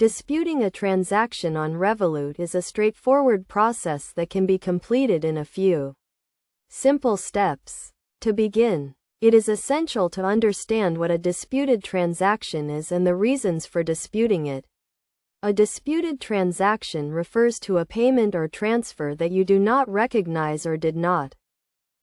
Disputing a transaction on Revolut is a straightforward process that can be completed in a few simple steps. To begin, it is essential to understand what a disputed transaction is and the reasons for disputing it. A disputed transaction refers to a payment or transfer that you do not recognize or did not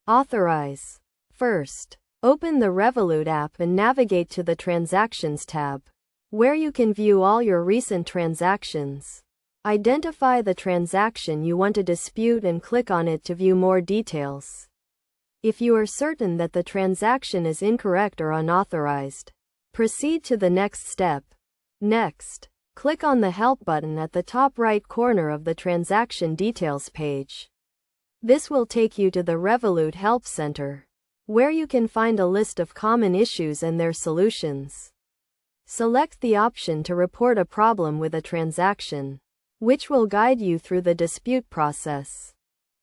authorize. First, open the Revolut app and navigate to the Transactions tab, where you can view all your recent transactions. Identify the transaction you want to dispute and click on it to view more details. If you are certain that the transaction is incorrect or unauthorized, proceed to the next step. Next, click on the Help button at the top right corner of the Transaction Details page. This will take you to the Revolut Help Center, where you can find a list of common issues and their solutions. Select the option to report a problem with a transaction, which will guide you through the dispute process.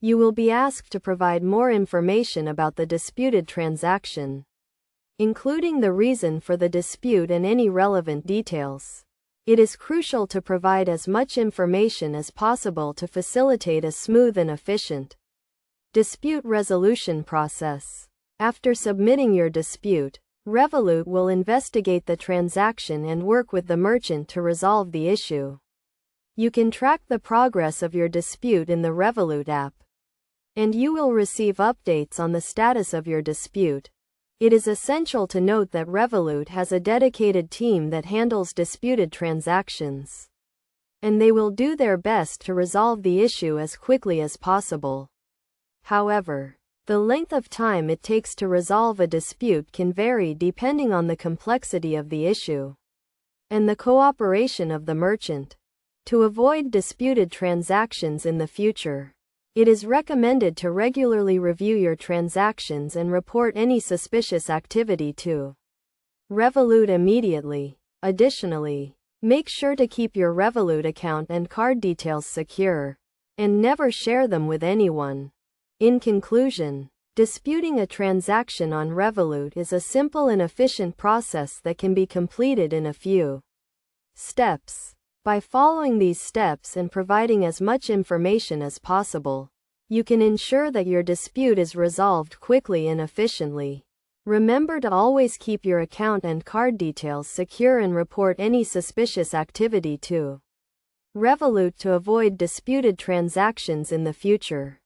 You will be asked to provide more information about the disputed transaction, including the reason for the dispute and any relevant details. It is crucial to provide as much information as possible to facilitate a smooth and efficient dispute resolution process. After submitting your dispute, Revolut will investigate the transaction and work with the merchant to resolve the issue. You can track the progress of your dispute in the Revolut app, and you will receive updates on the status of your dispute. It is essential to note that Revolut has a dedicated team that handles disputed transactions, and they will do their best to resolve the issue as quickly as possible. However, the length of time it takes to resolve a dispute can vary depending on the complexity of the issue and the cooperation of the merchant. To avoid disputed transactions in the future, it is recommended to regularly review your transactions and report any suspicious activity to Revolut immediately. Additionally, make sure to keep your Revolut account and card details secure, and never share them with anyone. In conclusion, disputing a transaction on Revolut is a simple and efficient process that can be completed in a few steps. By following these steps and providing as much information as possible, you can ensure that your dispute is resolved quickly and efficiently. Remember to always keep your account and card details secure and report any suspicious activity to Revolut to avoid disputed transactions in the future.